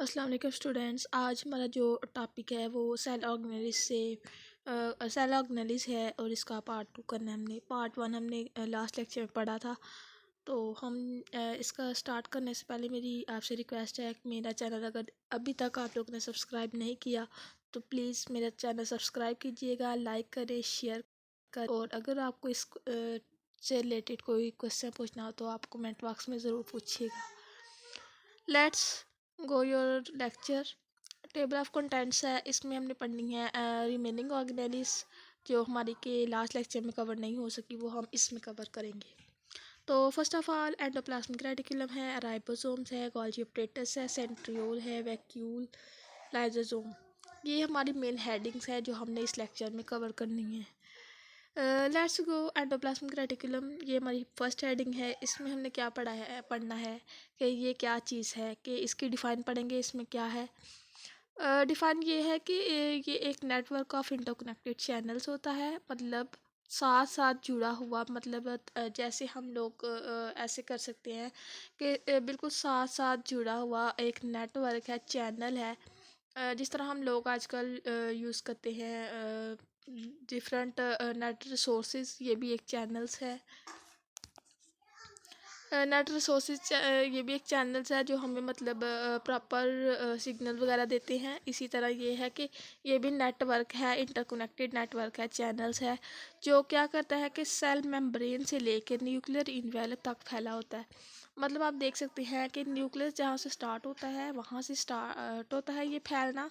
अस्सलाम वालेकुम स्टूडेंट्स। आज हमारा जो टॉपिक है वो सेल ऑर्गेनेलिस है और इसका पार्ट 2 करना है। हमने पार्ट 1 हमने लास्ट लेक्चर में पढ़ा था। तो हम इसका स्टार्ट करने से पहले मेरी आपसे रिक्वेस्ट है कि मेरा चैनल अगर अभी तक आप लोगों ने सब्सक्राइब नहीं किया तो प्लीज़ मेरा चैनल सब्सक्राइब कीजिएगा, लाइक करें, शेयर करें। और अगर आपको इस से रिलेटेड कोई क्वेश्चन पूछना हो तो आप कमेंट बॉक्स में ज़रूर पूछिएगा। Let's go your lecture. Table of contents है, इसमें हमने पढ़नी है रिमेनिंग ऑर्गेनेलिस जो हमारी के लास्ट लेक्चर में कवर नहीं हो सकी, वो हम इसमें कवर करेंगे। तो first of all endoplasmic reticulum है, राइबोसोम्स है, गोल्गी ऑपरेटस है, सेंट्रियोल है, वैक्यूल, लाइसोसोम। ये हमारी मेन हेडिंग्स है जो हमने इस लेक्चर में कवर करनी है। लेट्स गो एंडोप्लाज्मिक रेटिकुलम, ये हमारी फर्स्ट हेडिंग है। इसमें हमने क्या पढ़ना है कि ये क्या चीज़ है, कि इसकी डिफ़ाइन पढ़ेंगे। इसमें क्या है डिफ़ाइन, ये है कि ये एक नेटवर्क ऑफ इंटरकनेक्टेड चैनल्स होता है, मतलब साथ साथ जुड़ा हुआ। मतलब जैसे हम लोग ऐसे कर सकते हैं कि बिल्कुल साथ साथ जुड़ा हुआ एक नेटवर्क है, चैनल है। जिस तरह हम लोग आजकल यूज़ करते हैं डिफरेंट नेट रिसोर्सेज, ये भी एक चैनल्स है। नेट रिसोर्सेज ये भी एक चैनल्स है जो हमें मतलब प्रॉपर सिग्नल वगैरह देते हैं। इसी तरह ये है कि ये भी नेटवर्क है, इंटरकनेक्टेड नेटवर्क है, चैनल्स है, जो क्या करता है कि सेल मेम्ब्रेन से लेकर न्यूक्लियर इन्वेलप तक फैला होता है। मतलब आप देख सकते हैं कि न्यूक्लियस जहाँ से स्टार्ट होता है वहाँ से स्टार्ट होता है ये फैलना,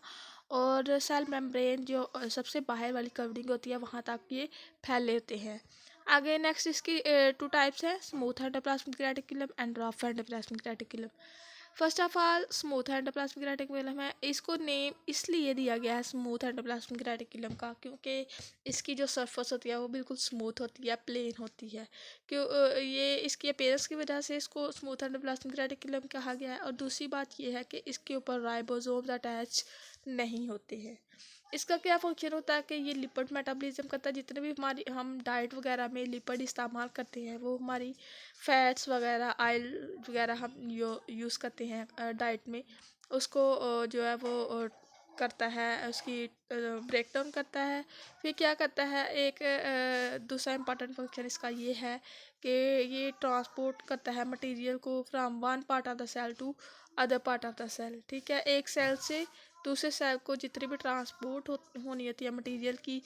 और सेल मेम्ब्रेन जो सबसे बाहर वाली कवरिंग होती है वहाँ तक ये फैले होते हैं। आगे नेक्स्ट इसकी टू टाइप्स है, smooth endoplasmic reticulum and rough endoplasmic reticulum. First of all smooth endoplasmic reticulum है, इसको नेम इसलिए दिया गया है स्मूथ एंडोप्लाज्मिक रेटिकुलम का क्योंकि इसकी जो सरफेस होती है वो बिल्कुल स्मूथ होती है, प्लेन होती है। ये इसकी अपीयरेंस की वजह से इसको स्मूथ एंडोप्लाज्मिक रेटिकुलम कहा गया है। और दूसरी बात ये है कि इसके ऊपर राइबोसोम्स अटैच नहीं होते हैं। इसका क्या फंक्शन होता है कि ये लिपिड मेटाबॉलिज्म करता है। जितने भी हमारी हम डाइट वगैरह में लिपिड इस्तेमाल करते हैं वो हमारी फैट्स वगैरह, ऑयल वगैरह हम यूज़ करते हैं डाइट में, उसको जो है वो करता है, उसकी ब्रेक डाउन करता है। फिर क्या करता है, एक दूसरा इम्पॉर्टेंट फंक्शन इसका ये है कि ये ट्रांसपोर्ट करता है मटेरियल को from one part of the cell to other part of the cell. ठीक है, एक सेल से दूसरे सेल को जितनी भी ट्रांसपोर्ट होनी होती है मटेरियल की,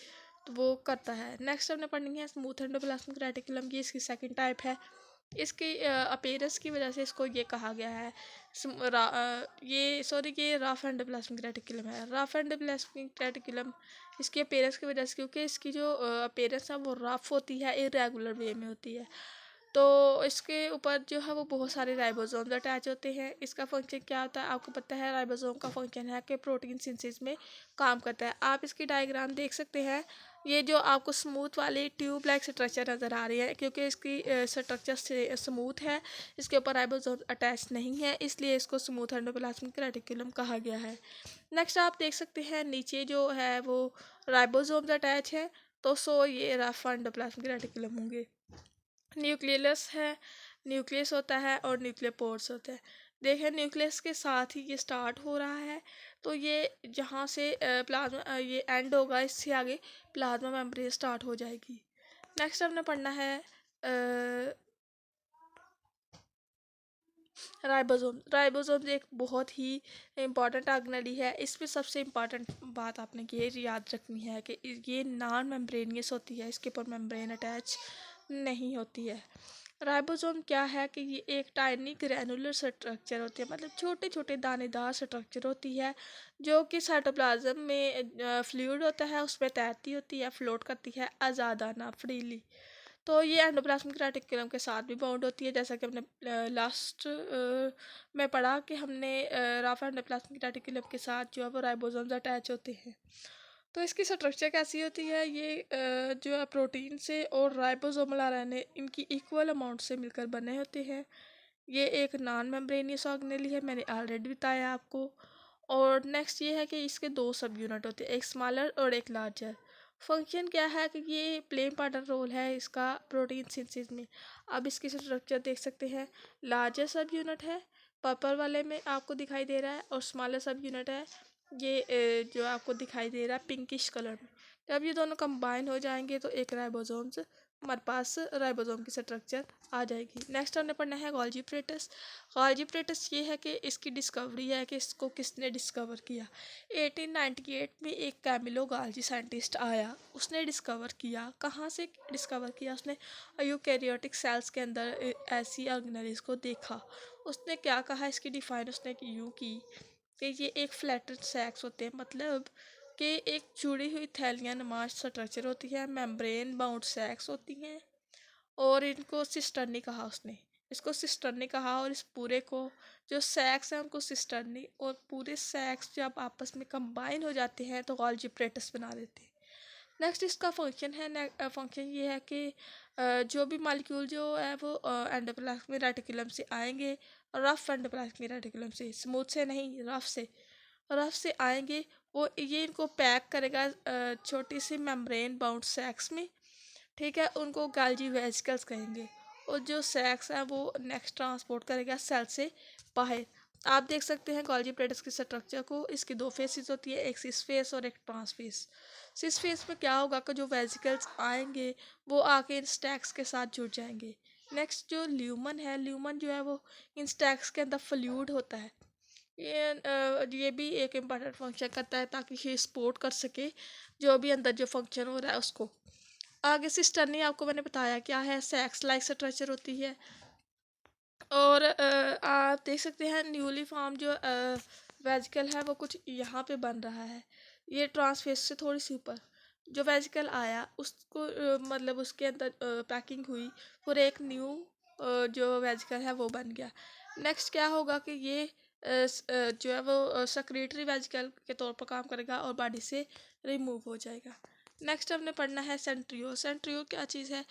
तो वो करता है। नेक्स्ट हमने पढ़नी है स्मूथ एंडोप्लाज्मिक रेटिकुलम, ये इसकी सेकंड टाइप है। इसकी अपीयरेंस की वजह से इसको ये कहा गया है ये रफ एंडोप्लाज्मिक रेटिकुलम है। रफ एंडोप्लाज्मिक रेटिकुलम इसकी अपीयरेंस की वजह से, क्योंकि इसकी जो अपीयरेंस है वो रफ होती है, इरेगुलर वे में होती है। तो इसके ऊपर जो है वो बहुत सारे राइबोसोम्स अटैच होते हैं। इसका फंक्शन क्या होता है आपको पता है, राइबोसोम का फंक्शन है कि प्रोटीन सिंथेसिस में काम करता है। आप इसकी डायग्राम देख सकते हैं, ये जो आपको स्मूथ वाली ट्यूब लाइक स्ट्रक्चर नज़र आ रही है, क्योंकि इसकी स्ट्रक्चर से स्मूथ है, इसके ऊपर राइबोसोम अटैच नहीं है, इसलिए इसको स्मूथ एंडोप्लाज्मिक रेटिकुलम कहा गया है। नेक्स्ट आप देख सकते हैं नीचे जो है वो राइबोसोम्स अटैच है, तो ये रफ एंडोप्लाज्मिक रेटिकुलम होंगे। न्यूक्लियस है, न्यूक्लियस होता है और न्यूक्लियर पोर्स होते हैं। देखें न्यूक्लियस के साथ ही ये स्टार्ट हो रहा है, तो ये जहाँ से प्लाज्मा ये एंड होगा, इससे आगे प्लाज्मा मेम्ब्रेन स्टार्ट हो जाएगी। नेक्स्ट हमने पढ़ना है राइबोसोम एक बहुत ही इम्पॉर्टेंट ऑर्गेनेली है। इसमें सबसे इम्पॉर्टेंट बात आपने ये याद रखनी है कि ये नॉन मेम्ब्रेनियस होती है, इसके ऊपर मेम्ब्रेन अटैच नहीं होती है। राइबोसोम क्या है कि ये एक टाइनी ग्रैनुलर स्ट्रक्चर होती है, मतलब छोटे छोटे दानेदार स्ट्रक्चर होती है, जो कि साइटोप्लाज्म में फ्लूइड होता है उसमें तैरती होती है, फ्लोट करती है आज़ादाना, फ्रीली। तो ये एंडोप्लाज्मिक रेटिकुलम के साथ भी बाउंड होती है, जैसा कि हमने लास्ट में पढ़ा कि हमने रफ एंडोप्लाज्मिक रेटिकुलम के साथ जो है वो राइबोसोम्स अटैच होते हैं। तो इसकी स्ट्रक्चर कैसी होती है, ये जो है प्रोटीन से और राइबोसोमल आरएनए इनकी इक्वल अमाउंट से मिलकर बने होते हैं। ये एक नॉन मेम्ब्रेनियस ऑर्गेनेली है, मैंने ऑलरेडी बताया आपको। और नेक्स्ट ये है कि इसके दो सब यूनिट होते हैं, एक स्मॉलर और एक लार्जर। फंक्शन क्या है कि ये प्ले इंपॉर्टेंट रोल है इसका प्रोटीन सिंथेसिस में। अब इसकी स्ट्रक्चर देख सकते हैं, लार्जर सब यूनिट है, पर्पल वाले में आपको दिखाई दे रहा है, और स्मॉलर सब यूनिट है ये जो आपको दिखाई दे रहा है पिंकिश कलर में। जब ये दोनों कंबाइन हो जाएंगे तो एक राइबोसोम्स हमारे पास राइबोसोम की स्ट्रक्चर आ जाएगी। नेक्स्ट हमने पढ़ना है गोल्गी एपरेटस। गोल्गी एपरेटस ये है कि इसकी डिस्कवरी है कि इसको किसने डिस्कवर किया। 1898 में एक कैमिलो गाल्जी साइंटिस्ट आया, उसने डिस्कवर किया। कहाँ से डिस्कवर किया उसने? यूकैरियोटिक सेल्स के अंदर ऐसी ऑर्गेनेल्स को देखा। उसने क्या कहा, इसकी डिफाइन उसने यूँ की कि ये एक फ्लैटेड सैक्स होते हैं, मतलब कि एक जुड़ी हुई थैलियाँ नुमा स्ट्रक्चर होती है, मेम्ब्रेन बाउंड सैक्स होती हैं, और इनको सिस्टर्नी कहा उसने। इसको सिस्टर्नी कहा, और इस पूरे को जो सैक्स हैं उनको सिस्टर्नी, और पूरे सैक्स जब आपस में कंबाइन हो जाते हैं तो गोल्गी एपरेटस बना देते हैं। नेक्स्ट इसका फंक्शन है, फंक्शन ये है कि जो भी मालिक्यूल जो है वो एंडोप्लाज्मिक रेटिकुलम से आएंगे, रफ एंडोप्लाज्मिक रेटिकुलम से, स्मूथ से नहीं, रफ से आएंगे। वो ये इनको पैक करेगा छोटी सी मेम्ब्रेन बाउंड सैक्स में, ठीक है, उनको गाल्जी वेसिकल्स कहेंगे। और जो सैक्स है वो नेक्स्ट ट्रांसपोर्ट करेगा सेल से बाहर। आप देख सकते हैं गोल्गी एपरेटस की स्ट्रक्चर को, इसकी दो फेसेस होती है, एक सिस फेस और एक ट्रांस फेस। सिस फेस में क्या होगा कि जो वेसिकल्स आएंगे वो आके इन स्टैक्स के साथ जुड़ जाएंगे। नेक्स्ट जो ल्यूमन है, ल्यूमन जो है वो इन स्टैक्स के अंदर फ्लूइड होता है। ये भी एक इम्पॉर्टेंट फंक्शन करता है ताकि ये सपोर्ट कर सके जो भी अंदर जो फंक्शन हो रहा है उसको। आगे सिस्टर्नी आपको मैंने बताया क्या है, सेक्स लाइक स्ट्रक्चर होती है। और आप देख सकते हैं न्यूली फॉर्म जो वेजिकल है वो कुछ यहाँ पे बन रहा है, ये ट्रांसफेस से थोड़ी सी ऊपर। जो वेजिकल आया उसको मतलब उसके अंदर पैकिंग हुई, फिर एक न्यू जो वेजिकल है वो बन गया। नेक्स्ट क्या होगा कि ये जो है वो सक्रेटरी वेजिकल के तौर पर काम करेगा और बॉडी से रिमूव हो जाएगा। नेक्स्ट हमने पढ़ना है सेंट्रियोल। सेंट्रियोल क्या चीज़ है?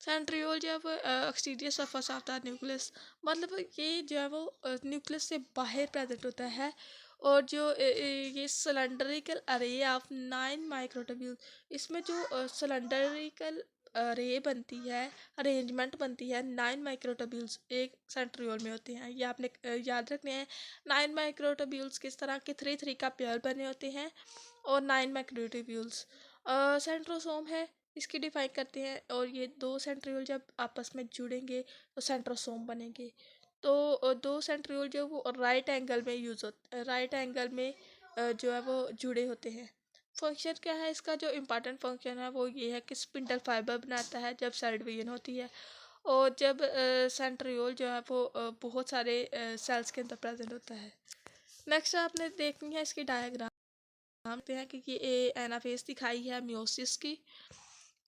सेंट्रियोल जो है वो exterior surface of the nucleus, मतलब ये जो है वो न्यूक्लियस से बाहर प्रेजेंट होता है। और जो ये सिलेंडरिकल अरे ऑफ 9 माइक्रोट्यूब्यूल, इसमें जो सिलेंडरिकल अरे बनती है, अरेंजमेंट बनती है, 9 माइक्रोट्यूब्यूल्स एक सेंट्रियोल में होते हैं। ये आपने याद रखने हैं। 9 माइक्रोट्यूब्यूल्स किस तरह के 3 का पेयर बने होते हैं, और 9 माइक्रोट्यूब्यूल्स सेंट्रोसोम है, इसकी डिफाइन करते हैं। और ये दो सेंट्रियोल जब आपस में जुड़ेंगे तो सेंट्रोसोम बनेंगे। तो दो सेंट्रियोल जो वो राइट एंगल में यूज़ होते, राइट एंगल में जो है वो जुड़े होते हैं। फंक्शन क्या है इसका? जो इम्पोर्टेंट फंक्शन है वो ये है कि स्पिंडल फाइबर बनाता है जब सेल डिवीजन होती है, और जब सेंट्रियोल जो है वो बहुत सारे सेल्स के अंदर प्रेजेंट होता है। नेक्स्ट आपने देखनी है इसकी डायग्राम, देखते हैं कि ये एनाफेज दिखाई है मियोसिस की।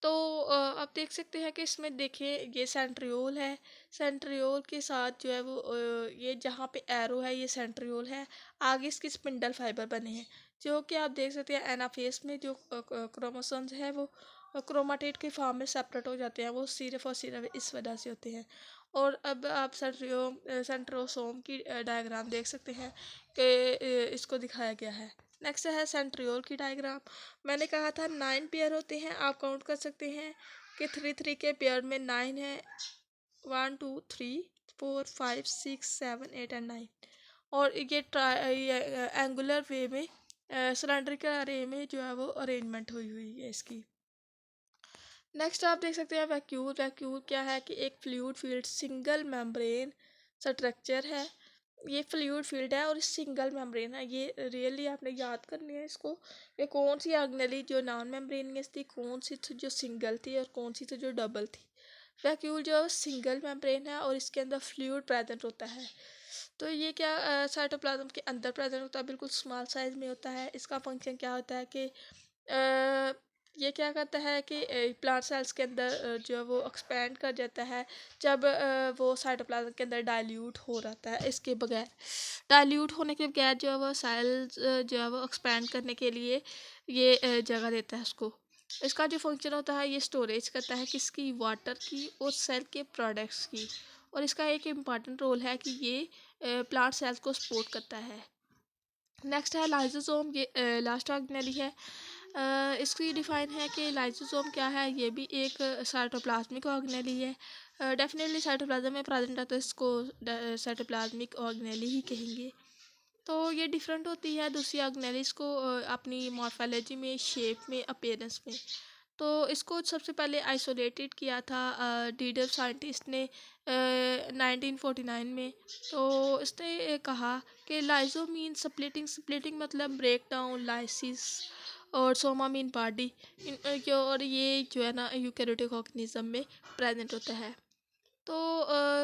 तो आप देख सकते हैं कि इसमें देखिए ये सेंट्रियोल है, सेंट्रियोल के साथ जो है वो ये जहाँ पे एरो है ये सेंट्रियोल है, आगे इसके स्पिंडल फाइबर बने हैं, जो कि आप देख सकते हैं एनाफेज में जो क्रोमोसोम्स है वो क्रोमाटिड के फॉर्म में सेपरेट हो जाते हैं, वो सिर्फ और सिर्फ इस वजह से होते हैं। और अब आप सेंट्रोसोम की डायग्राम देख सकते हैं कि इसको दिखाया गया है। नेक्स्ट है सेंट्रियोल की डायग्राम। मैंने कहा था 9 पेयर होते हैं, आप काउंट कर सकते हैं कि 3 के पेयर में 9 है, 1 2 3 4 5 6 7 8 एंड 9। और ये एंगुलर वे में सिलेंड्रिकल अरे में जो है वो अरेंजमेंट हुई हुई है इसकी। नेक्स्ट आप देख सकते हैं वैक्यूल। वैक्यूल क्या है कि एक fluid field single membrane structure है, ये फ्लूइड फील्ड है और सिंगल मेम्ब्रेन है। ये रियली आपने याद करनी है इसको, ये कौन सी ऑर्गेनेली जो नॉन मेम्ब्रेनियस थी, कौन सी थी जो सिंगल थी, और कौन सी थी जो डबल थी। वैक्यूल जो सिंगल मेम्ब्रेन है और इसके अंदर फ्लूइड प्रेजेंट होता है। तो ये क्या साइटोप्लाज्म के अंदर प्रेजेंट होता है, बिल्कुल स्मॉल साइज में होता है। इसका फंक्शन क्या होता है कि ये क्या करता है कि प्लांट सेल्स के अंदर जो है वो एक्सपेंड कर जाता है जब वो साइटोप्लाज्म के अंदर डाइल्यूट हो रहता है। इसके बगैर डाइल्यूट होने के बगैर जो है वो सेल्स जो है वो एक्सपेंड करने के लिए ये जगह देता है उसको। इसका जो फंक्शन होता है ये स्टोरेज करता है किसकी? वाटर की और सेल के प्रोडक्ट्स की। और इसका एक इम्पॉर्टेंट रोल है कि ये प्लांट सेल्स को सपोर्ट करता है। नेक्स्ट है लाइसोसोम, ये लास्ट ऑर्गेनेली है। इसकी डिफाइन है कि लाइसोसोम क्या है, ये भी एक साइटोप्लाज्मिक ऑर्गेनेली है। डेफिनेटली साइटोप्लाज्म में प्रेजेंट है तो इसको साइटोप्लाज्मिक ऑर्गेनेली ही कहेंगे। तो ये डिफरेंट होती है दूसरी ऑर्गेनेलिस को अपनी मॉर्फोलॉजी में, शेप में, अपीयरेंस में। तो इसको सबसे पहले आइसोलेटेड किया था डीडर साइंटिस्ट ने 1949 में। तो इसने कहा कि लाइजो मीन स्प्लिटिंग, स्प्लिटिंग मतलब ब्रेक डाउन, लाइसिस, और सोमा मीन बॉडी। और ये जो है ना यूकेरियोटिक ऑर्गेनिज्म में प्रेजेंट होता है। तो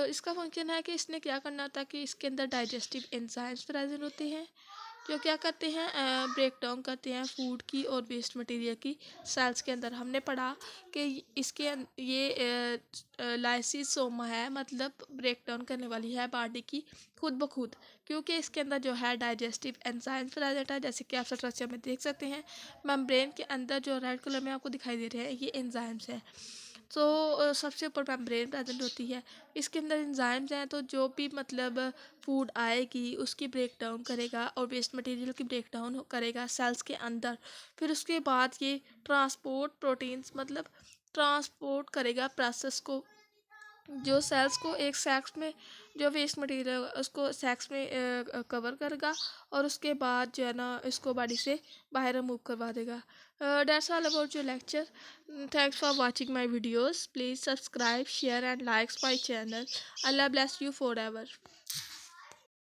इसका फंक्शन है कि इसने क्या करना था कि इसके अंदर डाइजेस्टिव एंजाइम्स प्रेजेंट होते हैं जो क्या करते हैं, ब्रेक डाउन करते हैं फूड की और वेस्ट मटेरियल की सेल्स के अंदर। हमने पढ़ा कि ये लाइसिसोमा है, मतलब ब्रेक डाउन करने वाली है बॉडी की खुद ब खुद, क्योंकि इसके अंदर जो है डाइजेस्टिव एंजाइम्स प्रेजेंट है, जैसे कि आप स्ट्रक्चर में देख सकते हैं। मेम्ब्रेन के अंदर जो रेड कलर में आपको दिखाई दे रहे हैं ये एंजाइम्स हैं। तो सबसे ऊपर मेम्ब्रेन प्रेजेंट होती है, इसके अंदर एंजाइम्स हैं, तो जो भी मतलब फूड आएगी उसकी ब्रेक डाउन करेगा और वेस्ट मटेरियल की ब्रेक डाउन करेगा सेल्स के अंदर। फिर उसके बाद ये ट्रांसपोर्ट प्रोटीन्स मतलब ट्रांसपोर्ट करेगा प्रोसेस को, जो सेल्स को एक सैक्स में, जो वेस्ट मटेरियल उसको सैक्स में कवर करेगा और उसके बाद जो है ना इसको बॉडी से बाहर रिमूव करवा देगा। That's all about your lecture. Thanks for watching my videos. Please subscribe, share and likes my channel. Allah bless you for ever.